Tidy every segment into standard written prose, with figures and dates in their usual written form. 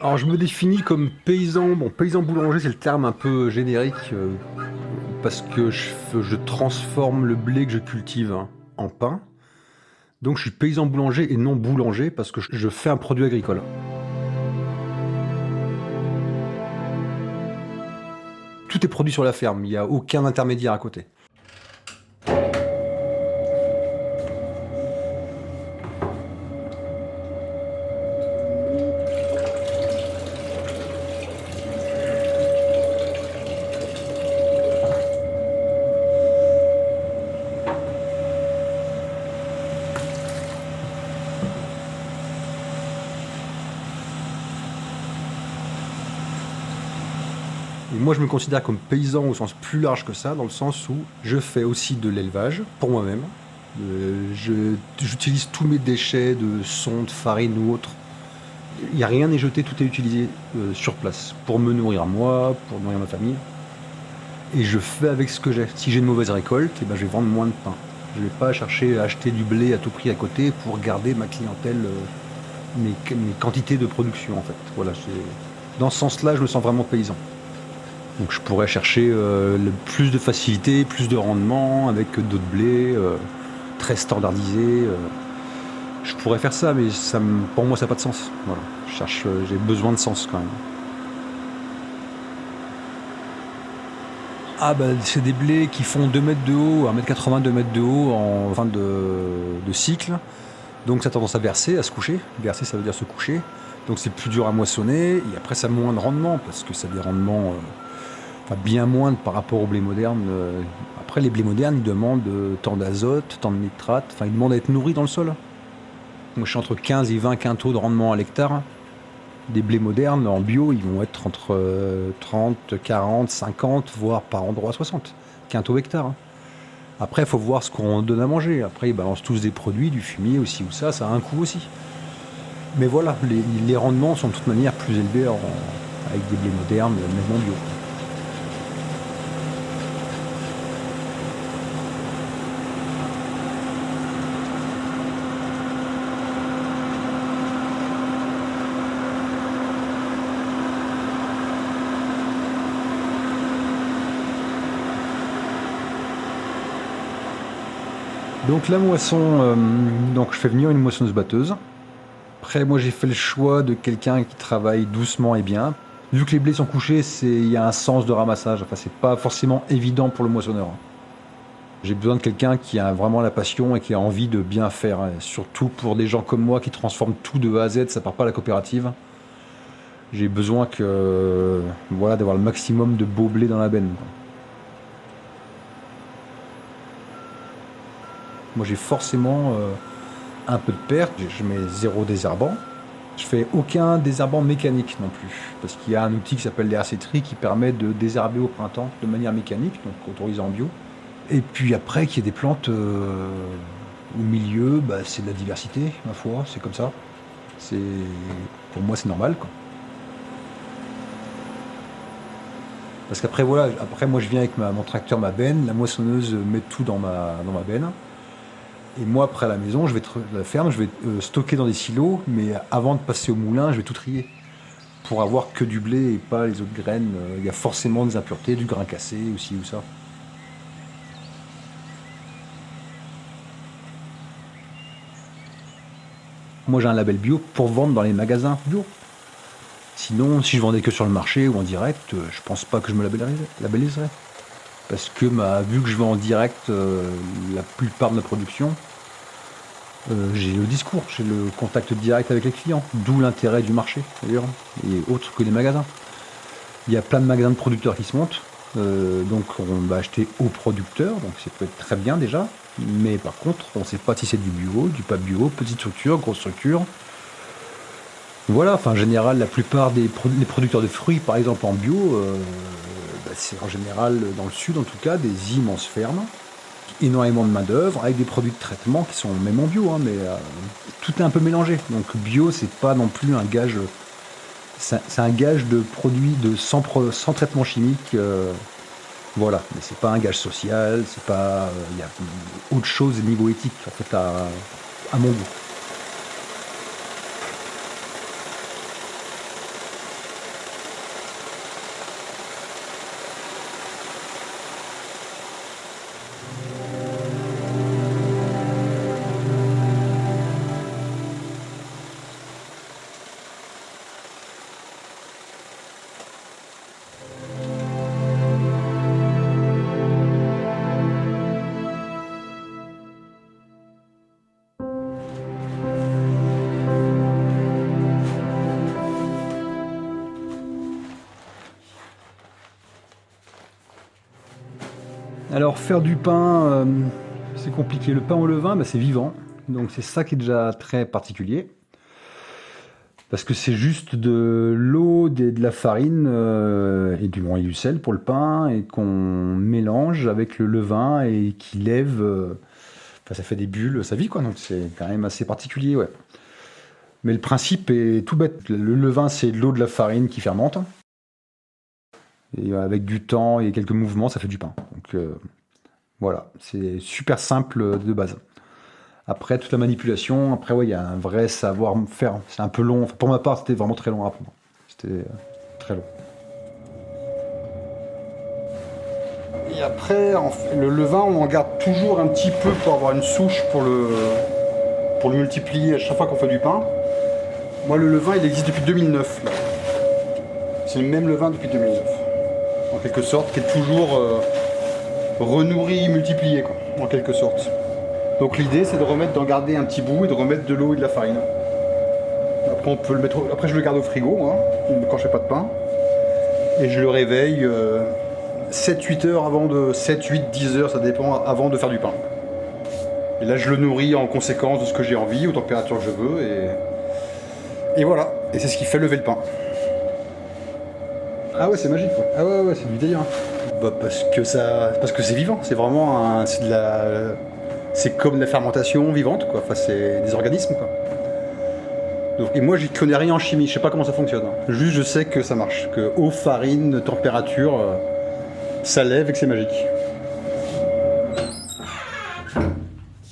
Alors je me définis comme paysan. Bon, paysan boulanger, c'est le terme un peu générique parce que je transforme le blé que je cultive en pain. Donc je suis paysan boulanger et non boulanger parce que je fais un produit agricole. Tout est produit sur la ferme, il n'y a aucun intermédiaire à côté. Et moi je me considère comme paysan au sens plus large que ça, dans le sens où je fais aussi de l'élevage pour moi-même. J'utilise tous mes déchets de sonde, farine ou autre. Il n'y a rien n'est jeté, tout est utilisé sur place pour me nourrir moi, pour nourrir ma famille. Et je fais avec ce que j'ai. Si j'ai une mauvaise récolte, eh ben, je vais vendre moins de pain. Je ne vais pas chercher à acheter du blé à tout prix à côté pour garder ma clientèle, mes quantités de production en fait. Voilà, dans ce sens-là, je me sens vraiment paysan. Donc je pourrais chercher plus de facilité, plus de rendement avec d'autres blés très standardisés. Je pourrais faire ça, mais pour moi, ça n'a pas de sens. Voilà. J'ai besoin de sens quand même. Ah bah c'est des blés qui font 2 mètres de haut, 1,80 m, 2 mètres de haut en fin de cycle. Donc ça a tendance à verser, à se coucher. Verser, ça veut dire se coucher. Donc c'est plus dur à moissonner. Et après, ça a moins de rendement parce que ça a des rendements bien moindres par rapport aux blés modernes. Après, les blés modernes, ils demandent tant d'azote, tant de nitrate. Enfin, ils demandent à être nourris dans le sol. Moi, je suis entre 15 et 20 quintaux de rendement à l'hectare. Des blés modernes en bio, ils vont être entre 30, 40, 50, voire par endroit 60 quintaux hectare. Après, il faut voir ce qu'on donne à manger. Après, ils balancent tous des produits, du fumier aussi ou ça a un coût aussi. Mais voilà, les rendements sont de toute manière plus élevés avec des blés modernes, même en bio. Donc la moisson, donc je fais venir une moissonneuse-batteuse. Après, moi j'ai fait le choix de quelqu'un qui travaille doucement et bien. Vu que les blés sont couchés, il y a un sens de ramassage. Enfin, c'est pas forcément évident pour le moissonneur. J'ai besoin de quelqu'un qui a vraiment la passion et qui a envie de bien faire. Surtout pour des gens comme moi qui transforment tout de A à Z, ça part pas à la coopérative. J'ai besoin d'avoir le maximum de beau blé dans la benne. Moi j'ai forcément un peu de perte, je mets zéro désherbant. Je fais aucun désherbant mécanique non plus, parce qu'il y a un outil qui s'appelle l'RC-Tri qui permet de désherber au printemps de manière mécanique, donc autorisé en bio. Et puis après, qu'il y ait des plantes au milieu, c'est de la diversité, ma foi, c'est comme ça. C'est, pour moi, c'est normal, quoi. Parce qu'après, voilà, après, moi, je viens avec mon tracteur, ma benne, la moissonneuse met tout dans ma benne. Et moi, après à la maison, la ferme, je vais stocker dans des silos, mais avant de passer au moulin, je vais tout trier pour avoir que du blé et pas les autres graines. Il y a forcément des impuretés, du grain cassé aussi ou ça. Moi, j'ai un label bio pour vendre dans les magasins bio. Sinon, si je vendais que sur le marché ou en direct, je pense pas que je me labelliserais. Parce que vu que je vends en direct la plupart de ma production, j'ai le discours, j'ai le contact direct avec les clients, d'où l'intérêt du marché d'ailleurs, et autre que les magasins. Il y a plein de magasins de producteurs qui se montent, donc on va acheter au producteur, donc ça peut être très bien déjà, mais par contre on ne sait pas si c'est du bio, du pas bio, petite structure, grosse structure. Voilà, enfin en général la plupart les producteurs de fruits par exemple en bio, c'est en général dans le sud en tout cas des immenses fermes énormément de main-d'œuvre, avec des produits de traitement qui sont même en bio, mais tout est un peu mélangé. Donc bio, c'est pas non plus un gage. C'est un gage de produits sans traitement chimique. Voilà, mais c'est pas un gage social, c'est pas. Il y a autre chose au niveau éthique, en fait, à mon goût. Alors faire du pain, c'est compliqué. Le pain au levain, bah, c'est vivant. Donc c'est ça qui est déjà très particulier. Parce que c'est juste de l'eau, de la farine et du sel pour le pain et qu'on mélange avec le levain et qui lève. Enfin, ça fait des bulles, ça vit quoi. Donc c'est quand même assez particulier, ouais. Mais le principe est tout bête. Le levain, c'est de l'eau, de la farine qui fermente. Et avec du temps et quelques mouvements, ça fait du pain. Donc voilà, c'est super simple de base. Après, toute la manipulation, après, ouais, il y a un vrai savoir-faire. C'est un peu long. Enfin, pour ma part, c'était vraiment très long à apprendre. C'était très long. Et après, le levain, on en garde toujours un petit peu pour avoir une souche pour le multiplier à chaque fois qu'on fait du pain. Moi, le levain, il existe depuis 2009. Là. C'est le même levain depuis 2009. En quelque sorte, qui est toujours renourri, multiplié, quoi, en quelque sorte. Donc l'idée, c'est d'en garder un petit bout et de remettre de l'eau et de la farine. Après, on peut le mettre. Après, je le garde au frigo, hein, quand je fais pas de pain. Et je le réveille 7-8 heures avant de. 7, 8, 10 heures, ça dépend, avant de faire du pain. Et là, je le nourris en conséquence de ce que j'ai envie, aux températures que je veux. Et voilà. Et c'est ce qui fait lever le pain. Ah ouais, c'est magique, quoi. Ah ouais, c'est du délire. Bah parce que c'est vivant. C'est vraiment c'est comme de la fermentation vivante, quoi. Enfin, c'est des organismes, quoi. Donc, et moi, j'y connais rien en chimie. Je sais pas comment ça fonctionne. Juste, je sais que ça marche. Que eau, farine, température, ça lève et que c'est magique.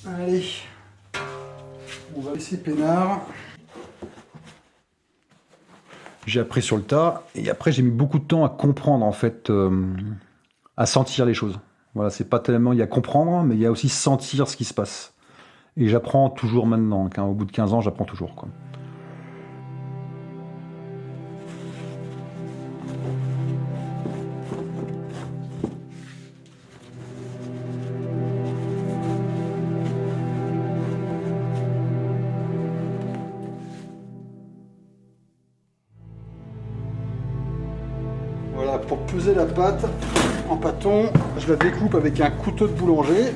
Allez, on va laisser peinard. J'ai appris sur le tas et après j'ai mis beaucoup de temps à comprendre en fait, à sentir les choses. Voilà, c'est pas tellement il y a comprendre, mais il y a aussi sentir ce qui se passe. Et j'apprends toujours maintenant. Au bout de 15 ans, j'apprends toujours, quoi. Voilà, pour peser la pâte en pâton, je la découpe avec un couteau de boulanger,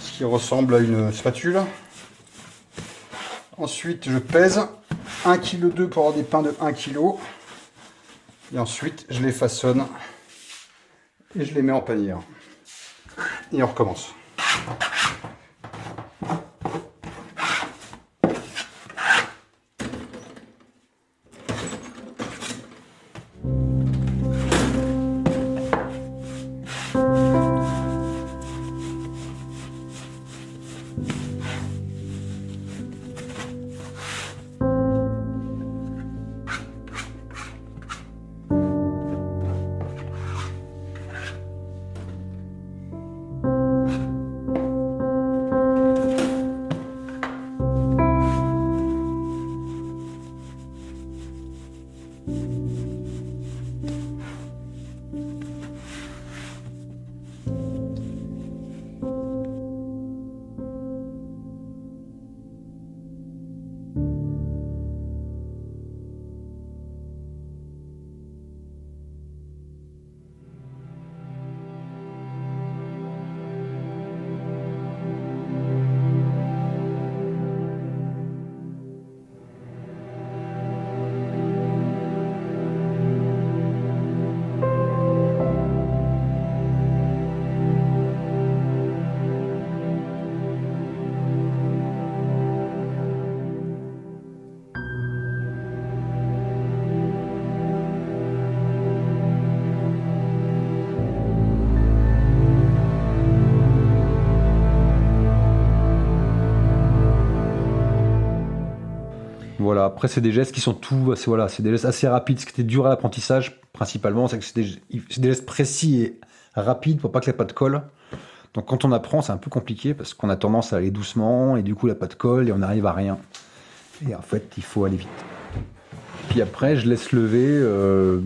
ce qui ressemble à une spatule. Ensuite, je pèse 1,2 kg pour avoir des pains de 1 kg. Et ensuite, je les façonne et je les mets en panier. Et on recommence. Voilà, après c'est des gestes qui sont c'est des gestes assez rapides. Ce qui était dur à l'apprentissage, principalement, c'est que c'est des gestes précis et rapides pour pas que la pâte colle. Donc quand on apprend, c'est un peu compliqué parce qu'on a tendance à aller doucement et du coup la pâte colle et on n'arrive à rien. Et en fait, il faut aller vite. Puis après, je laisse lever,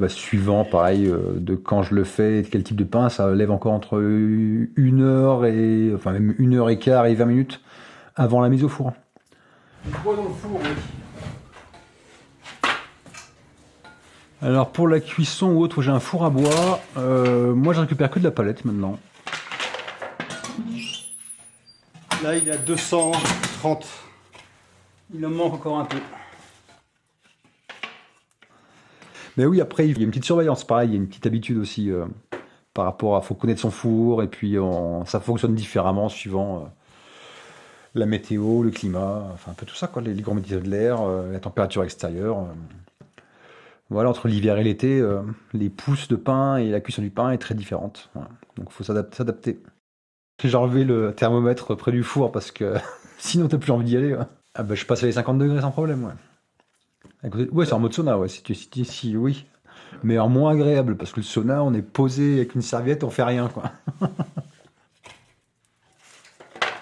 suivant, pareil, de quand je le fais et de quel type de pain, ça lève encore entre 1 heure et, enfin même 1h15 et 20 minutes avant la mise au four. Bois dans le four, oui. Alors pour la cuisson ou autre, j'ai un four à bois. Moi, je récupère que de la palette maintenant. Là, il est à 230. Il en manque encore un peu. Mais oui, après, il y a une petite surveillance, pareil, il y a une petite habitude aussi par rapport à... faut connaître son four, et puis ça fonctionne différemment suivant la météo, le climat, enfin un peu tout ça, quoi, les grands métiers de l'air, la température extérieure. Voilà, entre l'hiver et l'été, les pousses de pain et la cuisson du pain est très différente. Voilà. Donc il faut s'adapter. J'ai enlevé le thermomètre près du four parce que sinon t'as plus envie d'y aller. Ouais. Ah bah je passe à les 50 degrés sans problème, ouais. Ouais, c'est en mode sauna, ouais, si, oui. Mais en moins agréable, parce que le sauna, on est posé avec une serviette, on fait rien, quoi.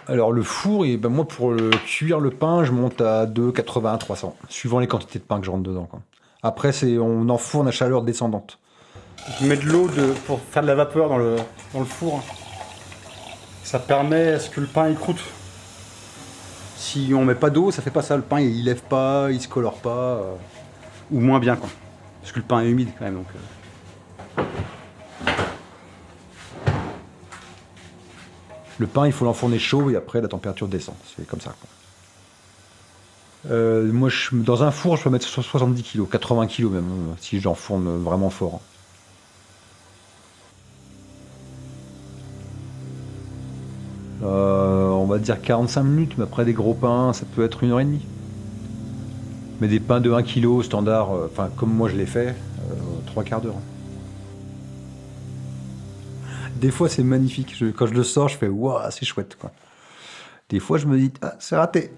Alors le four, et ben moi pour cuire le pain, je monte à 280 300, suivant les quantités de pain que je rentre dedans, quoi. Après, on enfourne à chaleur descendante. Je mets de l'eau pour faire de la vapeur dans le four. Ça permet à ce que le pain il croûte. Si on met pas d'eau, ça fait pas ça. Le pain, il lève pas, il se colore pas. Ou moins bien, quoi. Parce que le pain est humide quand même. Donc, Le pain, il faut l'enfourner chaud et après la température descend. C'est comme ça, quoi. Moi, dans un four, je peux mettre 70 kg, 80 kg même, si j'enfourne vraiment fort. On va dire 45 minutes, mais après des gros pains, ça peut être 1h30. Mais des pains de 1 kg standard, enfin comme moi je l'ai fait, 3/4 d'heure. Des fois c'est magnifique, quand je le sors, je fais waouh, c'est chouette, quoi. Des fois je me dis ah, c'est raté.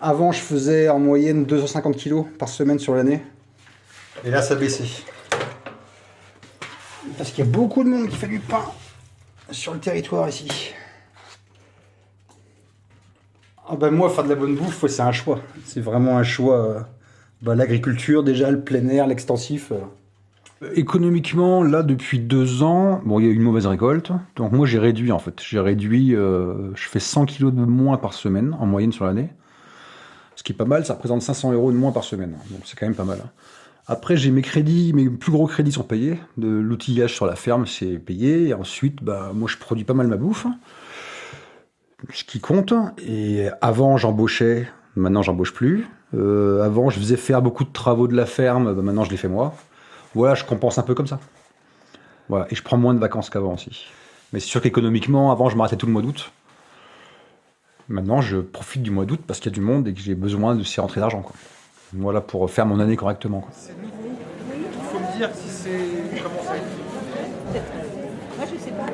avant, je faisais en moyenne 250 kg par semaine sur l'année. Et là, ça a baissé. Parce qu'il y a beaucoup de monde qui fait du pain sur le territoire ici. Ah ben moi, faire de la bonne bouffe, c'est un choix. C'est vraiment un choix. L'agriculture, déjà, le plein air, l'extensif. Économiquement, là, depuis 2 ans, bon, il y a eu une mauvaise récolte. Donc moi, j'ai réduit, en fait. J'ai réduit, je fais 100 kg de moins par semaine, en moyenne sur l'année. Ce qui est pas mal, ça représente 500 € de moins par semaine. Donc c'est quand même pas mal. Après, j'ai mes crédits, mes plus gros crédits sont payés. De l'outillage sur la ferme, c'est payé. Et ensuite, moi, je produis pas mal ma bouffe. Ce qui compte. Et avant, j'embauchais. Maintenant, j'embauche plus. Avant, je faisais faire beaucoup de travaux de la ferme. Maintenant, je les fais moi. Voilà, je compense un peu comme ça. Voilà. Et je prends moins de vacances qu'avant aussi. Mais c'est sûr qu'économiquement, avant, je m'arrêtais tout le mois d'août. Maintenant, je profite du mois d'août parce qu'il y a du monde et que j'ai besoin de ces rentrées d'argent, quoi. Voilà, pour faire mon année correctement, quoi. C'est nouveau. Il faut me dire si c'est... Comment ça est. Moi, je sais pas.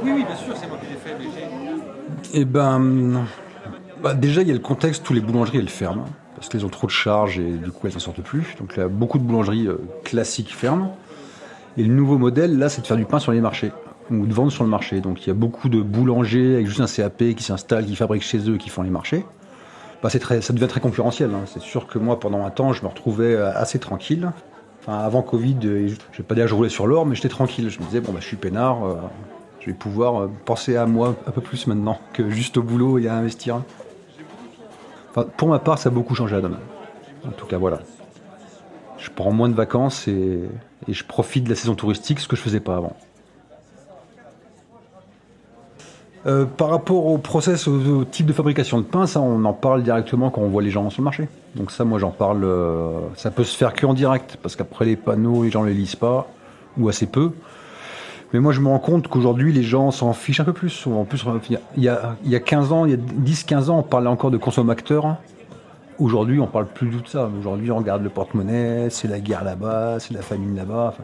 Oui, bien sûr, c'est moi qui l'ai fait, mais j'ai... Eh ben, déjà, il y a le contexte, tous les boulangeries, elles ferment, parce qu'elles ont trop de charges et du coup, elles s'en sortent plus. Donc, il y a beaucoup de boulangeries classiques ferment. Et le nouveau modèle, là, c'est de faire du pain sur les marchés, ou de vendre sur le marché. Donc, il y a beaucoup de boulangers avec juste un CAP qui s'installent, qui fabriquent chez eux, qui font les marchés. Ça devient très concurrentiel, hein. C'est sûr que moi, pendant un temps, je me retrouvais assez tranquille. Enfin, avant Covid, je vais pas dire que je roulais sur l'or, mais j'étais tranquille. Je me disais, je suis peinard, je vais pouvoir penser à moi un peu plus maintenant que juste au boulot et à investir. Enfin, pour ma part, ça a beaucoup changé la donne. En tout cas, voilà. Je prends moins de vacances et je profite de la saison touristique, ce que je faisais pas avant. Par rapport au process, au type de fabrication de pain, ça on en parle directement quand on voit les gens sur le marché. Donc ça, moi j'en parle, ça peut se faire qu'en direct, parce qu'après les panneaux, les gens les lisent pas, ou assez peu. Mais moi je me rends compte qu'aujourd'hui les gens s'en fichent un peu plus. En plus, il y a 15 ans, il y a 10-15 ans, on parlait encore de consommateurs. Aujourd'hui, on parle plus du tout de ça. Aujourd'hui, on regarde le porte-monnaie, c'est la guerre là-bas, c'est la famine là-bas. Enfin,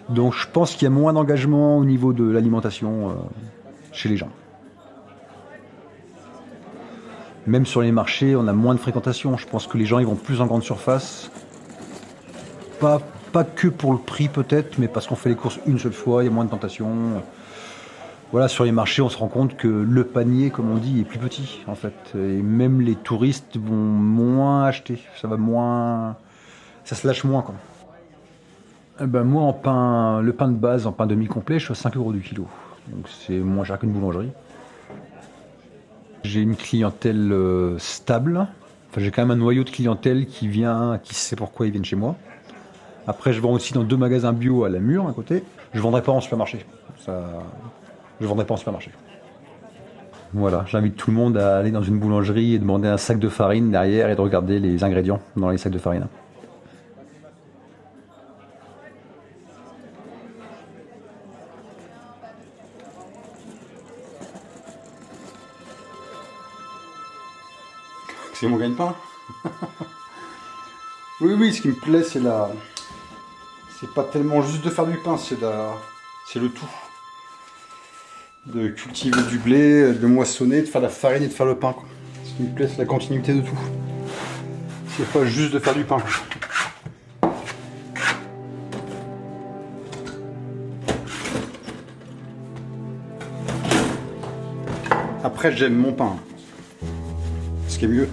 donc je pense qu'il y a moins d'engagement au niveau de l'alimentation chez les gens. Même sur les marchés, on a moins de fréquentation. Je pense que les gens ils vont plus en grande surface. Pas pas que pour le prix peut-être, mais parce qu'on fait les courses une seule fois, il y a moins de tentations. Voilà, sur les marchés, on se rend compte que le panier, comme on dit, est plus petit en fait. Et même les touristes vont moins acheter. Ça se lâche moins, quoi. Eh ben, moi, le pain de base, en pain demi-complet, je suis à 5 € du kilo. Donc c'est moins cher qu'une boulangerie. J'ai une clientèle stable. Enfin, j'ai quand même un noyau de clientèle qui sait pourquoi ils viennent chez moi. Après, je vends aussi dans 2 magasins bio à la Mure, à côté. Je vendrai pas en supermarché. Je vendrai pas en supermarché. Voilà, j'invite tout le monde à aller dans une boulangerie et demander un sac de farine derrière et de regarder les ingrédients dans les sacs de farine. C'est mon gagne-pain. Oui, oui, ce qui me plaît, c'est c'est pas tellement juste de faire du pain, c'est le tout. De cultiver du blé, de moissonner, de faire la farine et de faire le pain, quoi. Ce qui me plaît, c'est la continuité de tout. C'est pas juste de faire du pain, quoi. Après, j'aime mon pain. Ce qui est mieux.